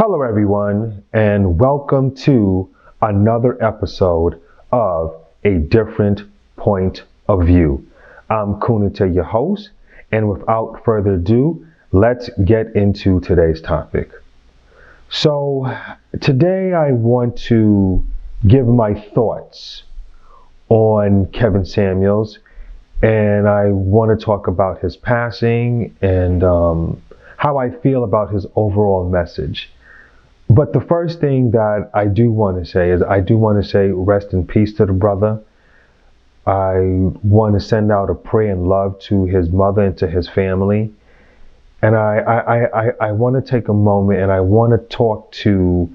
Hello, everyone, and welcome to another episode of A Different Point of View. I'm Kunita, your host, and without further ado, let's get into today's topic. So, today I want to give my thoughts on Kevin Samuels, and I want to talk about his passing and how I feel about his overall message. But the first thing that I do want to say is I do want to say rest in peace to the brother. I want to send out a prayer and love to his mother and to his family. And I want to take a moment and I want to talk to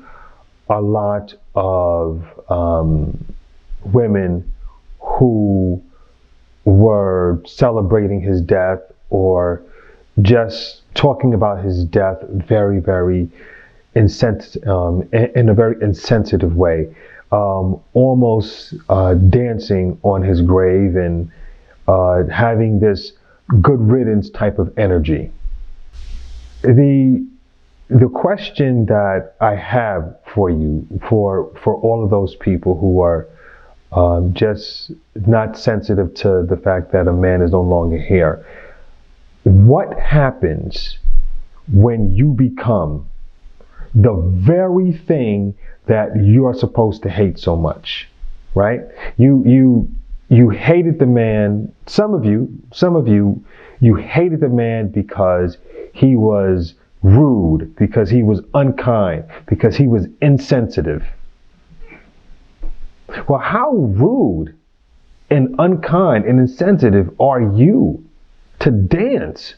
a lot of women who were celebrating his death or just talking about his death very, very in a very insensitive way, almost dancing on his grave and having this good riddance type of energy. The question that I have for you, for all of those people who are just not sensitive to the fact that a man is no longer here, what happens when you become the very thing that you're supposed to hate so much, right? You hated the man. Some of you hated the man because he was rude, because he was unkind, because he was insensitive. Well, how rude and unkind and insensitive are you to dance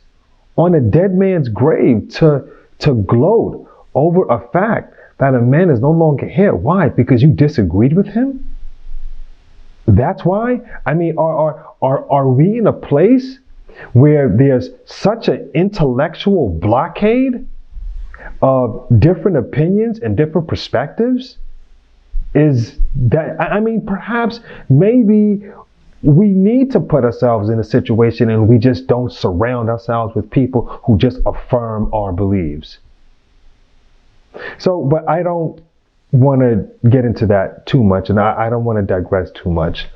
on a dead man's grave, to gloat over a fact that a man is no longer here? Why? Because you disagreed with him? That's why? I mean, are we in a place where there's such an intellectual blockade of different opinions and different perspectives? Is that, I mean, perhaps maybe we need to put ourselves in a situation and we just don't surround ourselves with people who just affirm our beliefs. So, but I don't want to get into that too much, and I don't want to digress too much.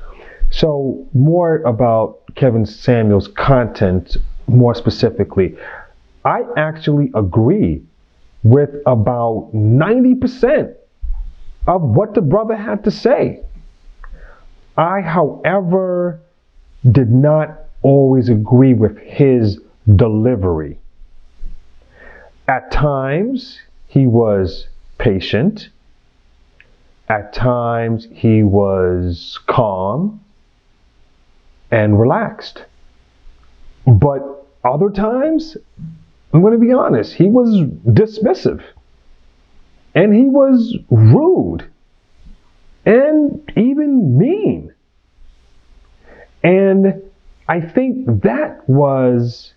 So, more about Kevin Samuels' content, more specifically, I actually agree with about 90% of what the brother had to say. I, however, did not always agree with his delivery. At times, he was patient. At times, he was calm and relaxed. But other times, I'm going to be honest, he was dismissive. And he was rude. And even mean. And I think that was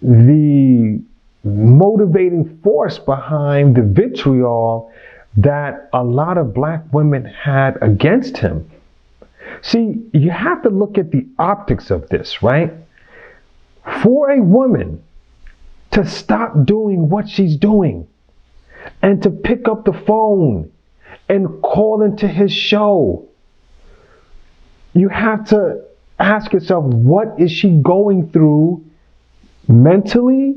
the motivating force behind the vitriol that a lot of black women had against him. See, you have to look at the optics of this, right? For a woman to stop doing what she's doing and to pick up the phone and call into his show, you have to ask yourself, what is she going through mentally,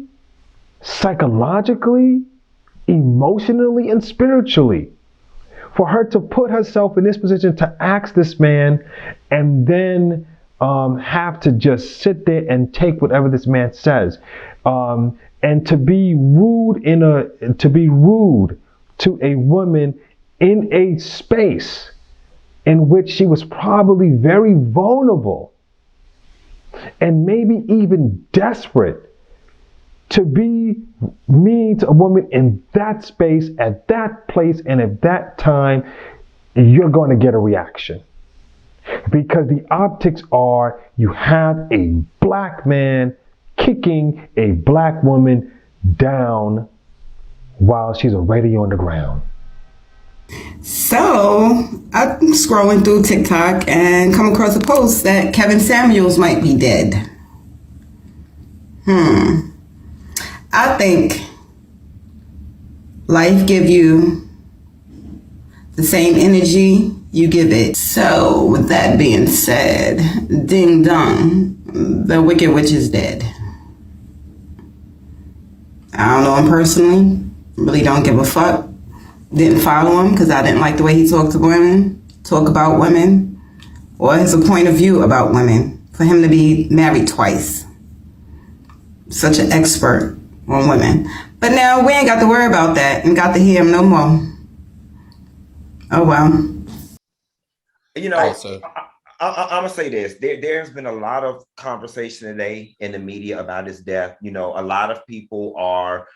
psychologically, emotionally, and spiritually, for her to put herself in this position to ask this man and then have to just sit there and take whatever this man says, and to be rude to a woman in a space in which she was probably very vulnerable and maybe even desperate. To be mean to a woman in that space, at that place, and at that time, you're going to get a reaction. Because the optics are, you have a black man kicking a black woman down while she's already on the ground. So, I'm scrolling through TikTok and come across a post that Kevin Samuels might be dead. I think Life give you the same energy you give it. So, with that being said, ding dong, the Wicked Witch is dead. I don't know him personally. Really don't give a fuck. Didn't follow him because I didn't like the way he talked to women, talk about women, or his point of view about women. For him to be married twice. Such an expert on women. But now we ain't got to worry about that and got to hear him no more. Oh well. You know, I'm gonna say this. There's been a lot of conversation today in the media about his death. You know, a lot of people are,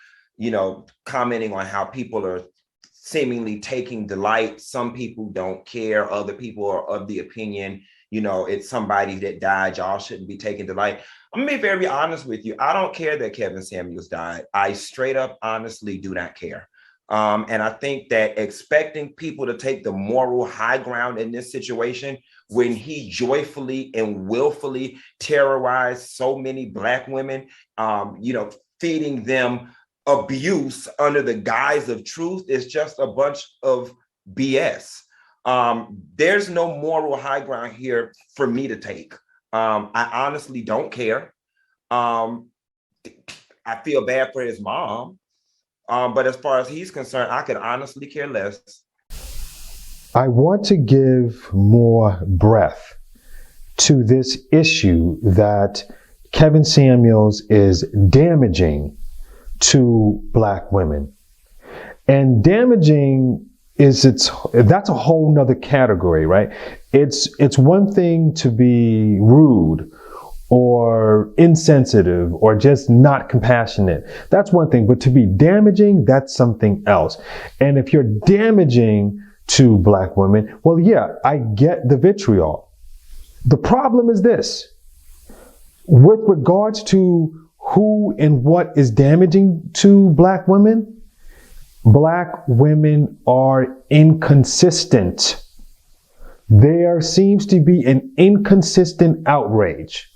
commenting on how people are seemingly taking delight. Some people don't care. Other people are of the opinion, it's somebody that died. Y'all shouldn't be taking delight. I'm gonna be very honest with you. I don't care that Kevin Samuels died. I straight up honestly do not care. And I think that expecting people to take the moral high ground in this situation, when he joyfully and willfully terrorized so many Black women, feeding them abuse under the guise of truth, is just a bunch of BS. There's no moral high ground here for me to take. I honestly don't care. I feel bad for his mom. But as far as he's concerned, I could honestly care less. I want to give more breadth to this issue that Kevin Samuels is damaging to Black women. And damaging that's a whole nother category, right? It's one thing to be rude or insensitive or just not compassionate. That's one thing. But to be damaging, that's something else. And if you're damaging to Black women, well, yeah, I get the vitriol. The problem is this. With regards to who and what is damaging to Black women, Black women are inconsistent. There seems to be an inconsistent outrage.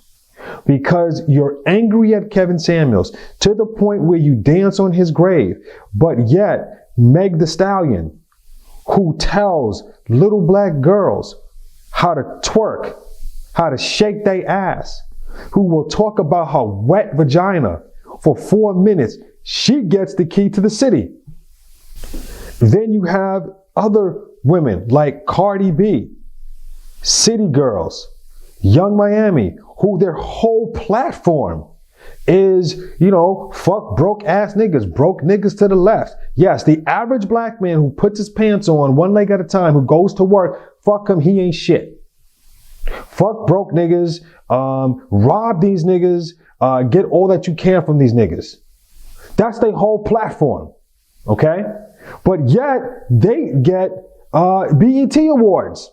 Because you're angry at Kevin Samuels to the point where you dance on his grave, but yet Meg the Stallion, who tells little Black girls how to twerk, how to shake their ass, who will talk about her wet vagina for 4 minutes, she gets the key to the city. Then you have other women like Cardi B, City Girls, Young Miami, who their whole platform is, fuck broke ass niggas, broke niggas to the left. Yes, the average Black man who puts his pants on one leg at a time, who goes to work, fuck him, he ain't shit. Fuck broke niggas, rob these niggas, get all that you can from these niggas. That's their whole platform, okay? But yet, they get BET awards.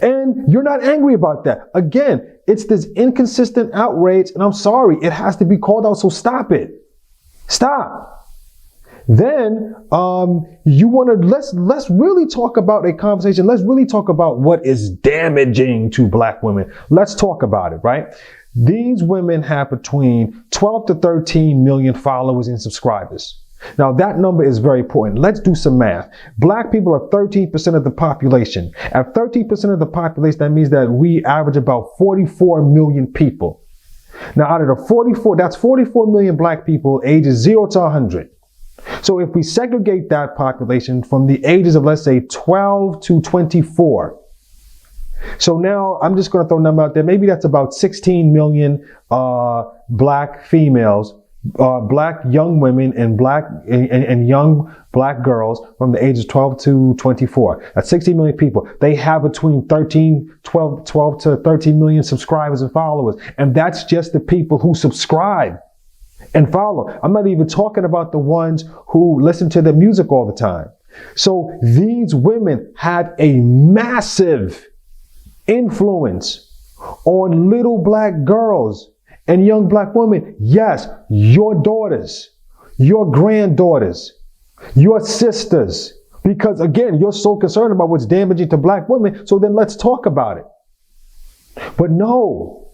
And you're not angry about that. Again, it's this inconsistent outrage, and I'm sorry, it has to be called out, so stop it. Stop. Then let's really talk about a conversation. Let's really talk about what is damaging to Black women. Let's talk about it, right? These women have between 12 to 13 million followers and subscribers. Now that number is very important. Let's do some math. Black people are 13% of the population. At 13% of the population, that means that we average about 44 million people. Now out of the that's 44 million Black people ages 0 to 100. So if we segregate that population from the ages of, let's say, 12 to 24. So now I'm just going to throw a number out there. Maybe that's about 16 million Black females, Black young women and young Black girls from the ages 12 to 24. That's 60 million people. They have between 12 to 13 million subscribers and followers. And that's just the people who subscribe and follow. I'm not even talking about the ones who listen to the music all the time. So these women had a massive influence on little Black girls and young Black women. Yes, your daughters, your granddaughters, your sisters. Because again, you're so concerned about what's damaging to Black women, so then let's talk about it. But no,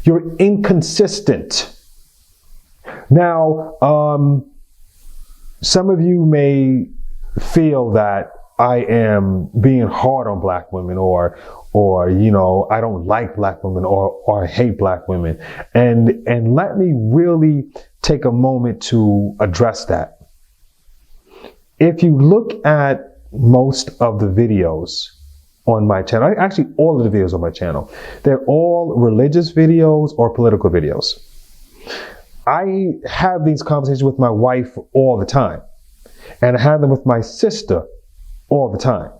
you're inconsistent. Now, Some of you may feel that I am being hard on black women, or I don't like black women, or I hate black women. And let me really take a moment to address that. If you look at most of the videos on my channel, actually all of the videos on my channel, they're all religious videos or political videos. I have these conversations with my wife all the time, and I have them with my sister all the time.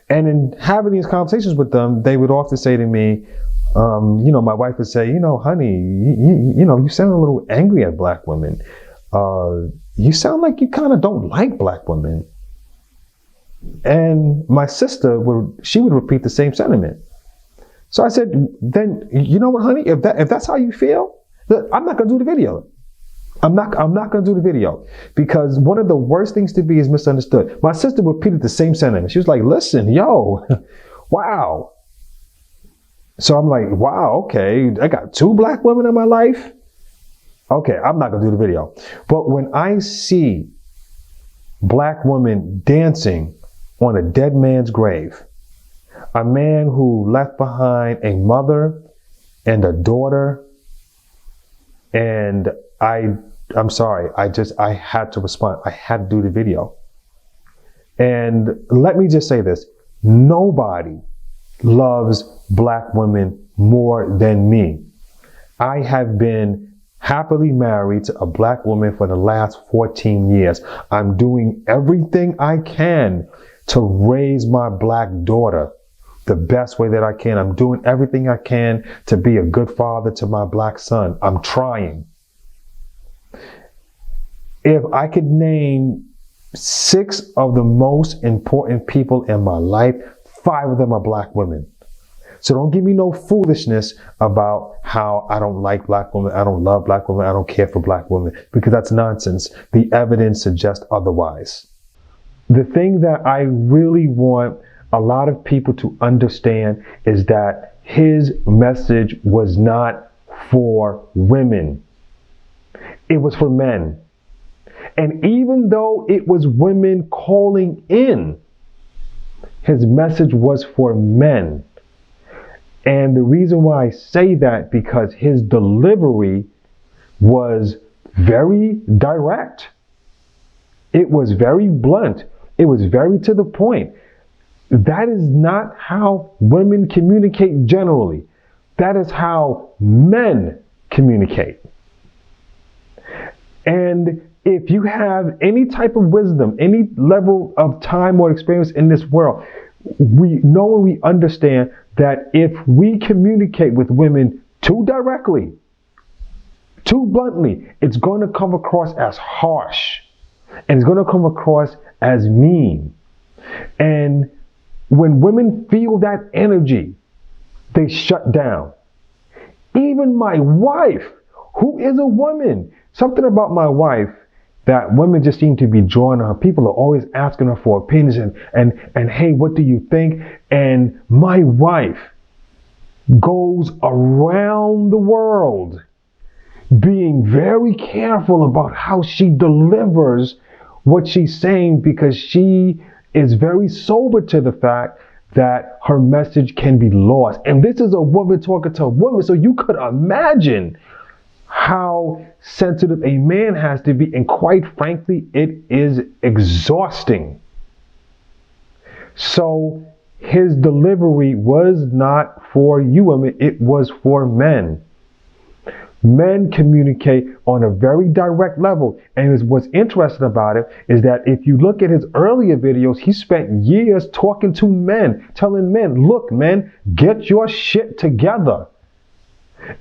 And in having these conversations with them, they would often say to me, my wife would say, honey, you sound a little angry at black women. You sound like you kind of don't like black women. And my sister would repeat the same sentiment. So I said, then you know what, honey, if that's how you feel, I'm not gonna do the video. I'm not gonna do the video, because one of the worst things to be is misunderstood. My sister repeated the same sentiment. She was like, listen, yo, wow. So I'm like, wow, okay, I got 2 black women in my life. Okay, I'm not gonna do the video. But when I see black women dancing on a dead man's grave, a man who left behind a mother and a daughter, and I'm sorry, I had to respond. I had to do the video. And let me just say this. Nobody loves black women more than me. I have been happily married to a black woman for the last 14 years. I'm doing everything I can to raise my black daughter the best way that I can. I'm doing everything I can to be a good father to my black son. I'm trying. If I could name 6 of the most important people in my life, 5 of them are black women. So don't give me no foolishness about how I don't like black women, I don't love black women, I don't care for black women, because that's nonsense. The evidence suggests otherwise. The thing that I really want a lot of people to understand is that his message was not for women. It was for men. And even though it was women calling in, his message was for men. And the reason why I say that, because his delivery was very direct. It was very blunt. It was very to the point. That is not how women communicate generally. That is how men communicate. And if you have any type of wisdom, any level of time or experience in this world, we know and we understand that if we communicate with women too directly, too bluntly, it's going to come across as harsh, and it's going to come across as mean. And when women feel that energy, they shut down. Even my wife, who is a woman, something about my wife that women just seem to be drawn to her. People are always asking her for opinions and hey, what do you think? And my wife goes around the world being very careful about how she delivers what she's saying, because she is very sober to the fact that her message can be lost. And this is a woman talking to a woman, so you could imagine how sensitive a man has to be, and quite frankly, it is exhausting. So his delivery was not for you women, it was for men. Men communicate on a very direct level. And what's interesting about it is that if you look at his earlier videos, he spent years talking to men, telling men, look, men, get your shit together.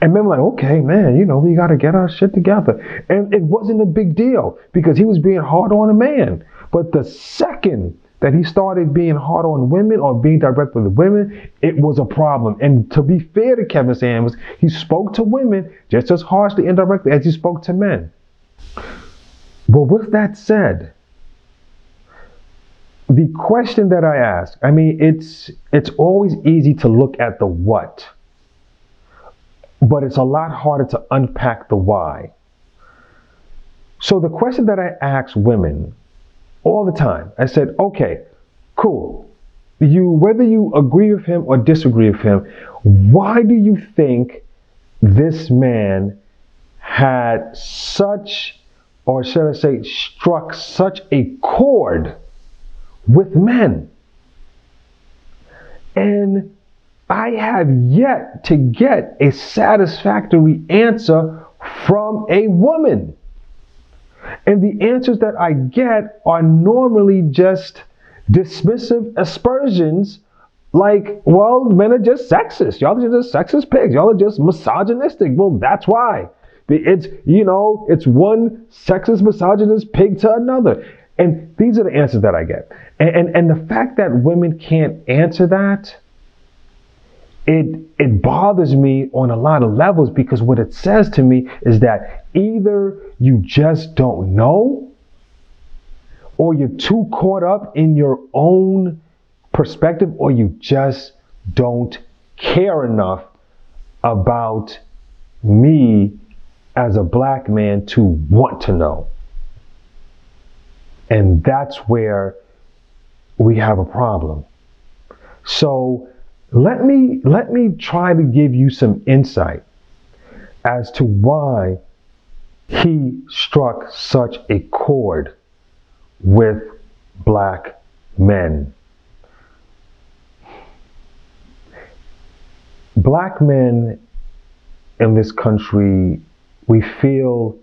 And men were like, okay, man, we got to get our shit together. And it wasn't a big deal because he was being hard on a man. But the second that he started being hard on women or being direct with the women, it was a problem. And to be fair to Kevin Samuels, he spoke to women just as harshly and directly as he spoke to men. But with that said, the question that I ask, it's always easy to look at the what, but it's a lot harder to unpack the why. So the question that I ask women all the time, I said, okay, cool. Whether you agree with him or disagree with him, why do you think this man had such, or should I say, struck such a chord with men? And I have yet to get a satisfactory answer from a woman. And the answers that I get are normally just dismissive aspersions like, well, men are just sexist. Y'all are just sexist pigs. Y'all are just misogynistic. Well, that's why. It's one sexist, misogynist pig to another. And these are the answers that I get. And the fact that women can't answer that, it bothers me on a lot of levels, because what it says to me is that either you just don't know, or you're too caught up in your own perspective, or you just don't care enough about me as a black man to want to know. And that's where we have a problem. So let me try to give you some insight as to why he struck such a chord with black men. Black men in this country, we feel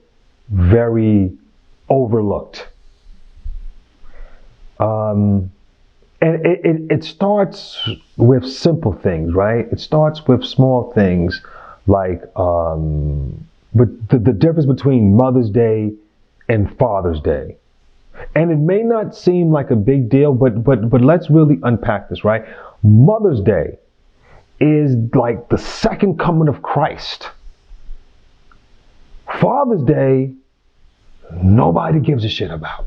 very overlooked. And it starts with simple things, right? It starts with small things like but the difference between Mother's Day and Father's Day. And it may not seem like a big deal, but let's really unpack this, right? Mother's Day is like the second coming of Christ. Father's Day, nobody gives a shit about.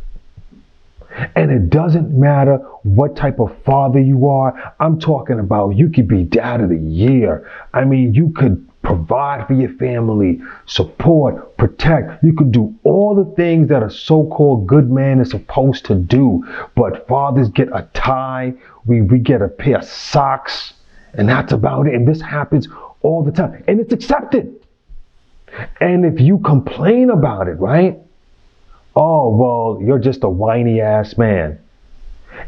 And it doesn't matter what type of father you are. I'm talking about you could be dad of the year. I mean, you could provide for your family, support, protect. You could do all the things that a so-called good man is supposed to do. But fathers get a tie. We get a pair of socks. And that's about it. And this happens all the time. And it's accepted. And if you complain about it, right? Oh, well, you're just a whiny ass man.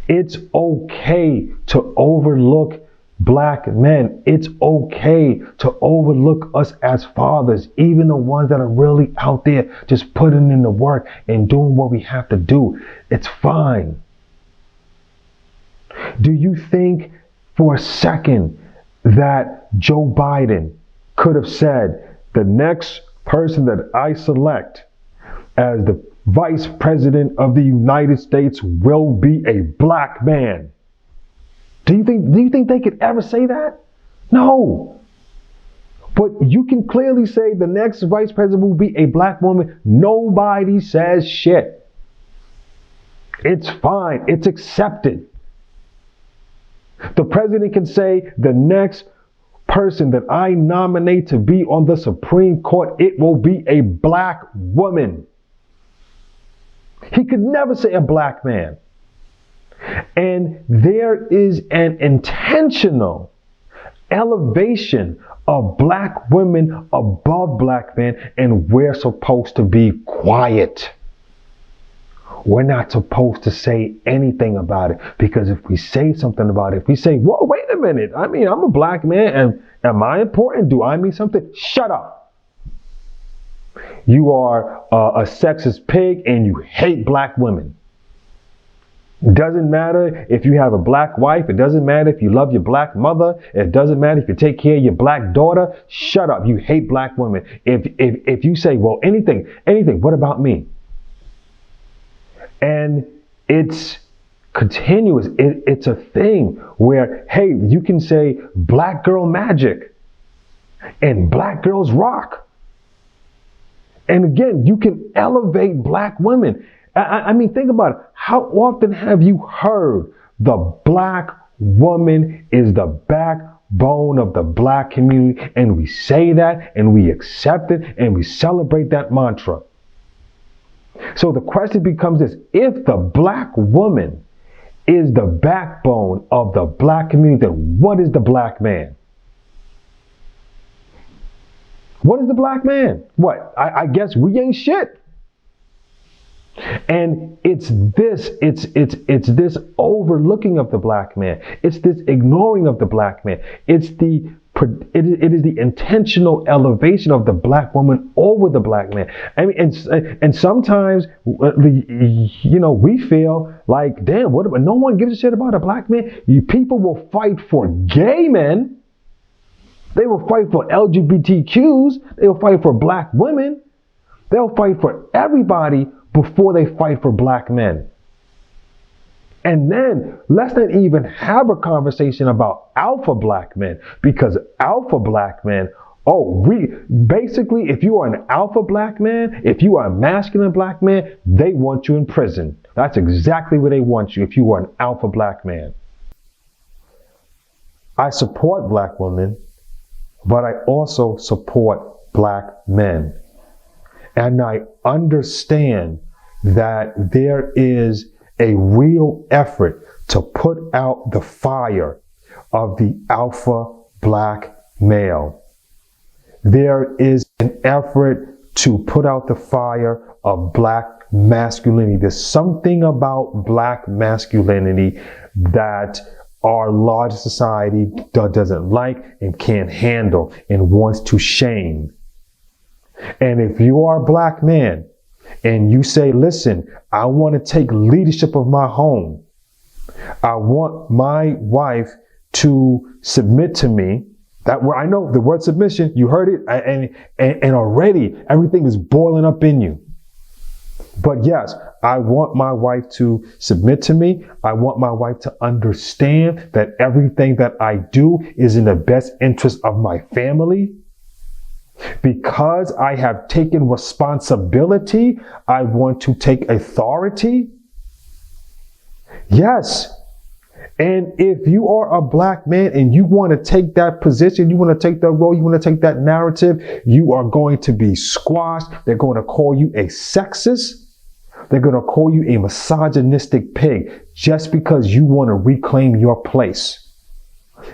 It's okay to overlook black men. It's okay to overlook us as fathers, even the ones that are really out there just putting in the work and doing what we have to do. It's fine. Do you think for a second that Joe Biden could have said, the next person that I select as the Vice President of the United States will be a black man? Do you think they could ever say that? No. But you can clearly say the next vice president will be a black woman. Nobody says shit. It's fine. It's accepted. The president can say the next person that I nominate to be on the Supreme Court, it will be a black woman. He could never say a black man. And there is an intentional elevation of black women above black men, and we're supposed to be quiet. We're not supposed to say anything about it, because if we say something about it, if we say, whoa, wait a minute, I mean, I'm a black man, and am I important? Do I mean something? Shut up. You are a sexist pig and you hate black women. It doesn't matter if you have a black wife. It doesn't matter if you love your black mother. It doesn't matter if you take care of your black daughter. Shut up. You hate black women. If you say, well, anything, what about me? And it's continuous. It's a thing where, hey, you can say black girl magic and black girls rock. And again, you can elevate black women. I mean, think about it. How often have you heard the black woman is the backbone of the black community? And we say that and we accept it and we celebrate that mantra. So the question becomes this: if the black woman is the backbone of the black community, then what is the black man? What is the black man? What? I guess we ain't shit. And it's this overlooking of the black man. It's this ignoring of the black man. It is the intentional elevation of the black woman over the black man. I mean, and sometimes, we feel like, damn, no one gives a shit about a black man. People will fight for gay men. They will fight for LGBTQs. They will fight for black women. They'll fight for everybody before they fight for black men. And then let's not even have a conversation about alpha black men, because alpha black men, if you are an alpha black man, if you are a masculine black man, they want you in prison. That's exactly where they want you if you are an alpha black man. I support black women, but I also support black men. And I understand that there is a real effort to put out the fire of the alpha black male. There is an effort to put out the fire of black masculinity. There's something about black masculinity that our large society doesn't like and can't handle and wants to shame. And if you are a black man and you say, listen, I want to take leadership of my home. I want my wife to submit to me. That word, I know the word submission, you heard it, and already everything is boiling up in you. But yes, I want my wife to submit to me. I want my wife to understand that everything that I do is in the best interest of my family. Because I have taken responsibility, I want to take authority. Yes. And if you are a black man and you want to take that position, you want to take that role, you want to take that narrative, you are going to be squashed. They're going to call you a sexist. They're going to call you a misogynistic pig just because you want to reclaim your place.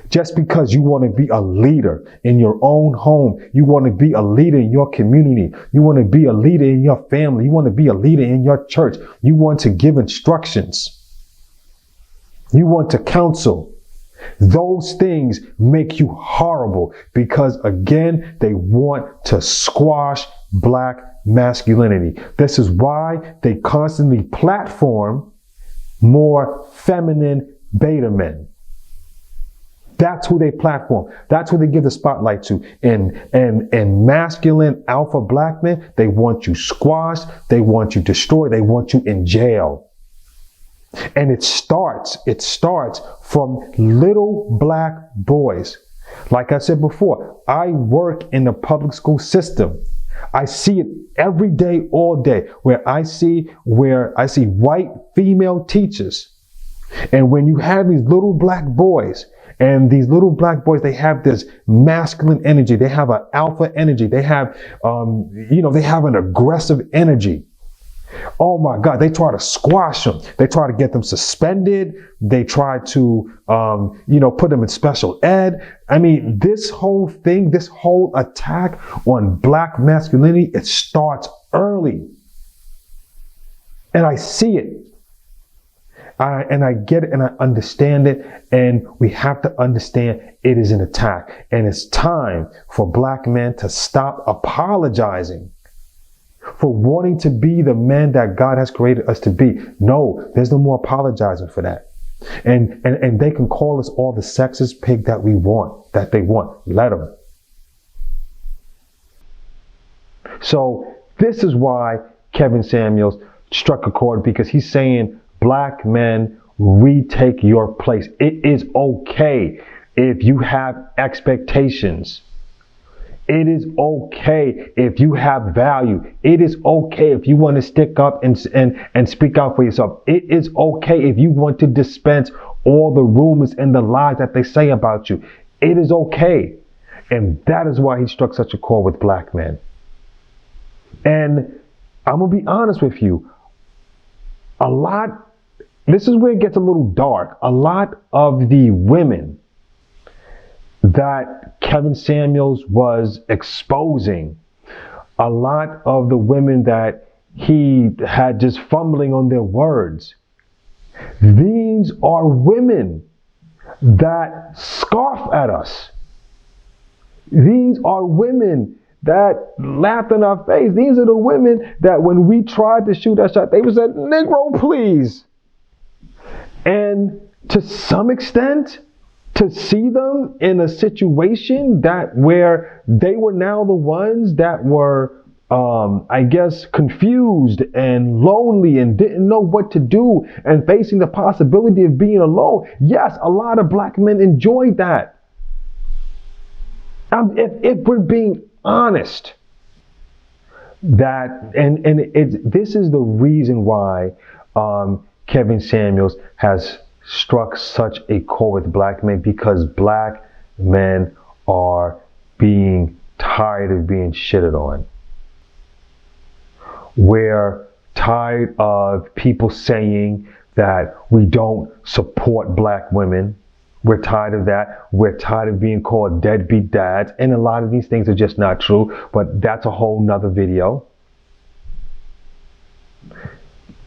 Just because you want to be a leader in your own home, you want to be a leader in your community, you want to be a leader in your family, you want to be a leader in your church, you want to give instructions, you want to counsel. Those things make you horrible because, again, they want to squash black masculinity. This is why they constantly platform more feminine beta men. That's who they platform. That's who they give the spotlight to. And masculine alpha black men, they want you squashed. They want you destroyed. They want you in jail. And it starts from little black boys. Like I said before, I work in the public school system. I see it every day, all day, where I see white female teachers. And when you have these little black boys, and these little black boys, they have this masculine energy. They have an alpha energy. They have, they have an aggressive energy. Oh my God, they try to squash them. They try to get them suspended. They try to, put them in special ed. I mean, this whole thing, this whole attack on black masculinity, it starts early. And I see it. And I get it and I understand it. And we have to understand it is an attack. And it's time for black men to stop apologizing for wanting to be the men that God has created us to be. No, there's no more apologizing for that. And they can call us all the sexist pig that we want, that they want. Let them. So this is why Kevin Samuels struck a chord, because he's saying, black men, retake your place. It is okay if you have expectations. It is okay if you have value. It is okay if you want to stick up and speak out for yourself. It is okay if you want to dispense all the rumors and the lies that they say about you. It is okay. And that is why he struck such a chord with black men. And I'm gonna be honest with you. This is where it gets a little dark. A lot of the women that Kevin Samuels was exposing, a lot of the women that he had just fumbling on their words, these are women that scoff at us. These are women that laughed in our face. These are the women that when we tried to shoot that shot, they would say, "Negro, please." And to some extent, to see them in a situation that where they were now the ones that were, I guess, confused and lonely and didn't know what to do and facing the possibility of being alone. Yes, a lot of black men enjoyed that. If we're being honest, this is the reason why Kevin Samuels has struck such a chord with black men, because black men are being tired of being shitted on. We're tired of people saying that we don't support black women. We're tired of that. We're tired of being called deadbeat dads. And a lot of these things are just not true, but that's a whole nother video.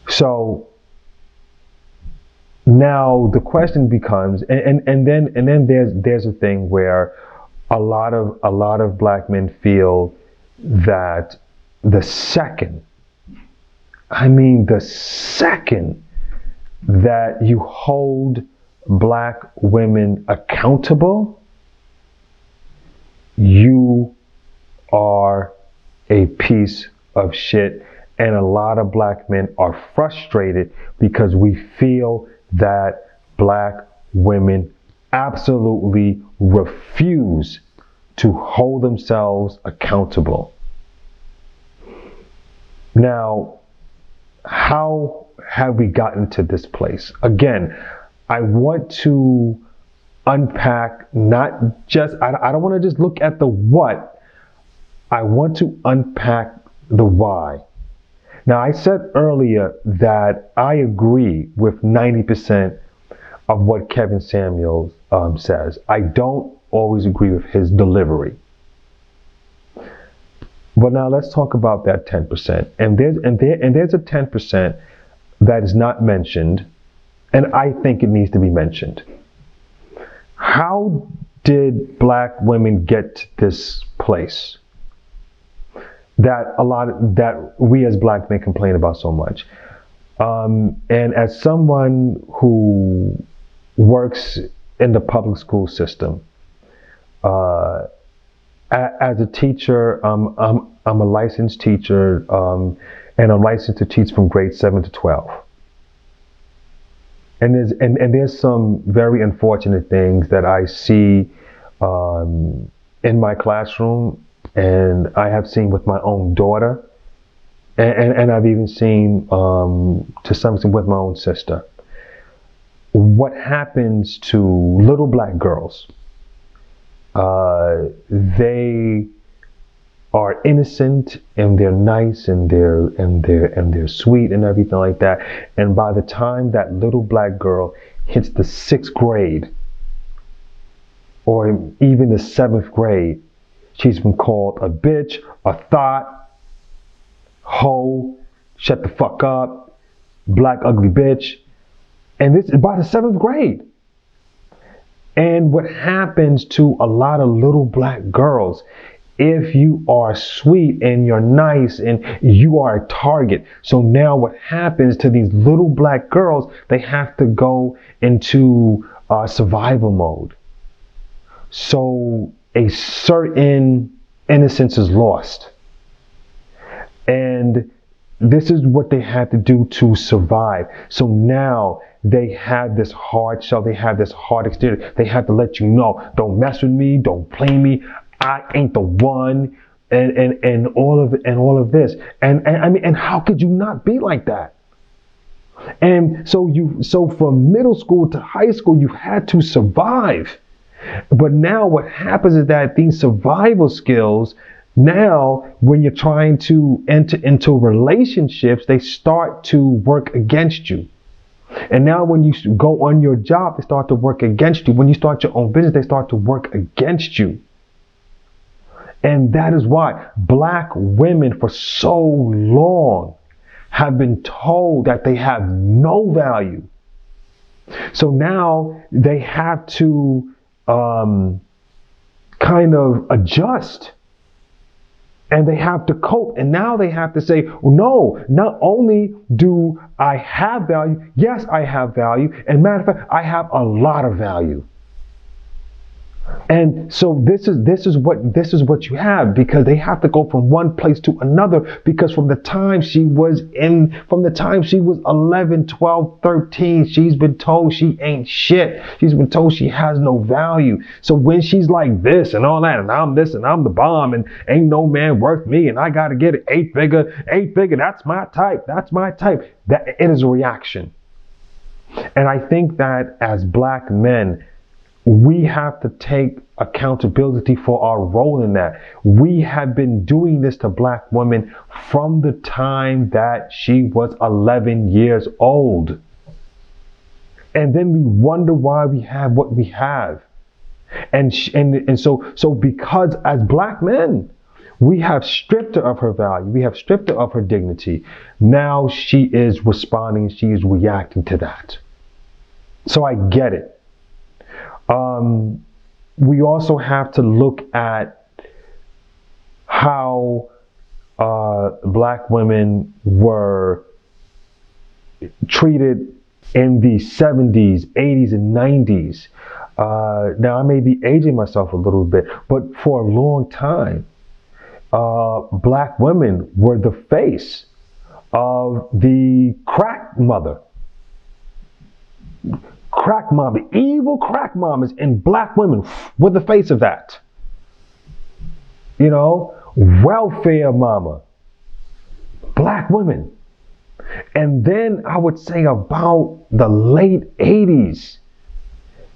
So now the question becomes, and then there's a thing where a lot of black men feel that the second that you hold black women accountable, you are a piece of shit. And a lot of black men are frustrated because we feel that black women absolutely refuse to hold themselves accountable. Now, how have we gotten to this place? Again, I want to unpack not just, I don't want to just look at the what, I want to unpack the why. Now, I said earlier that I agree with 90% of what Kevin Samuels says. I don't always agree with his delivery. But now let's talk about that 10%. And there's a 10% that is not mentioned, and I think it needs to be mentioned. How did black women get to this place that we as black men complain about so much? And as someone who works in the public school system, as a teacher, I'm a licensed teacher, and I'm licensed to teach from grade 7 to 12. And there's some very unfortunate things that I see in my classroom, and I have seen with my own daughter, and I've even seen to some extent with my own sister. What happens to little black girls? They are innocent and they're nice and they're sweet and everything like that. And by the time that little black girl hits the 6th grade or even the 7th grade, she's been called a bitch, a thought, hoe, shut the fuck up, black ugly bitch. And this is by the 7th grade. And what happens to a lot of little black girls, if you are sweet and you're nice and you are a target. So now what happens to these little black girls, they have to go into survival mode. So a certain innocence is lost. And this is what they had to do to survive. So now they have this hard shell, they have this hard exterior. They have to let you know, don't mess with me, don't play me. I ain't the one, and all of this. And I mean, and how could you not be like that? And so from middle school to high school, you had to survive. But now what happens is that these survival skills Now, when you're trying to enter into relationships, they start to work against you. And now when you go on your job, they start to work against you. When you start your own business, they start to work against you. And that is why black women for so long have been told that they have no value. So now they have to kind of adjust. And they have to cope. And now they have to say, no, not only do I have value, yes, I have value. And matter of fact, I have a lot of value. And so this is what you have, because they have to go from one place to another, because from the time she was 11, 12, 13, she's been told she ain't shit. She's been told she has no value. So when she's like this and all that, and I'm this and I'm the bomb and ain't no man worth me and I got to get an eight figure, that's my type. That it is a reaction. And I think that as black men, we have to take accountability for our role in that. We have been doing this to black women from the time that she was 11 years old. And then we wonder why we have what we have. And so because as black men, we have stripped her of her value. We have stripped her of her dignity. Now she is responding. She is reacting to that. So I get it. We also have to look at how black women were treated in the 70s, 80s, and 90s. Now, I may be aging myself a little bit, but for a long time, black women were the face of the crack mother. Crack mama, evil crack mamas, and black women were the face of that. You know, welfare mama, black women. And then I would say about the late 80s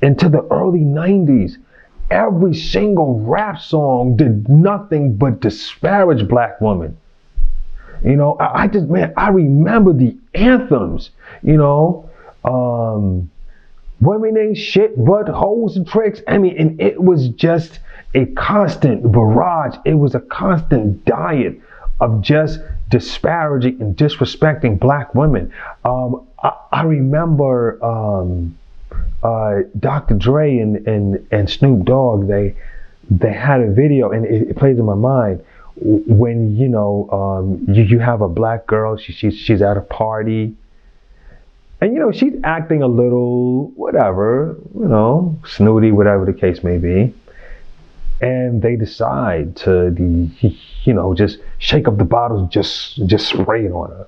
into the early 90s, every single rap song did nothing but disparage black women. You know, I remember the anthems, you know, women ain't shit but hoes and tricks. I mean, and it was just a constant barrage. It was a constant diet of just disparaging and disrespecting black women. I remember Dr. Dre and Snoop Dogg, they had a video, and it plays in my mind, when, you know, you have a black girl, she's at a party, and, you know, she's acting a little, whatever, you know, snooty, whatever the case may be. And they decide to, you know, just shake up the bottles, just spray it on her.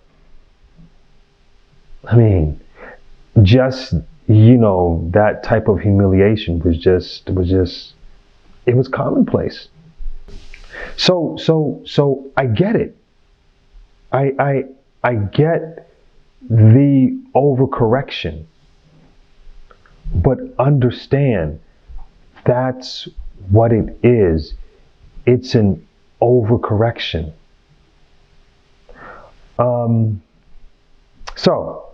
I mean, just, you know, that type of humiliation was just, it was commonplace. So I get it. I get the overcorrection, but understand that's what it is. It's an overcorrection. So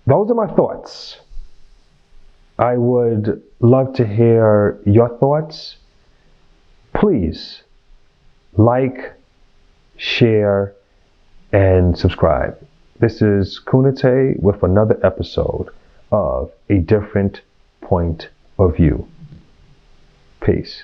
those are my thoughts. I would love to hear your thoughts. Please like, share, and subscribe. This is Konate with another episode of A Different Point of View. Peace.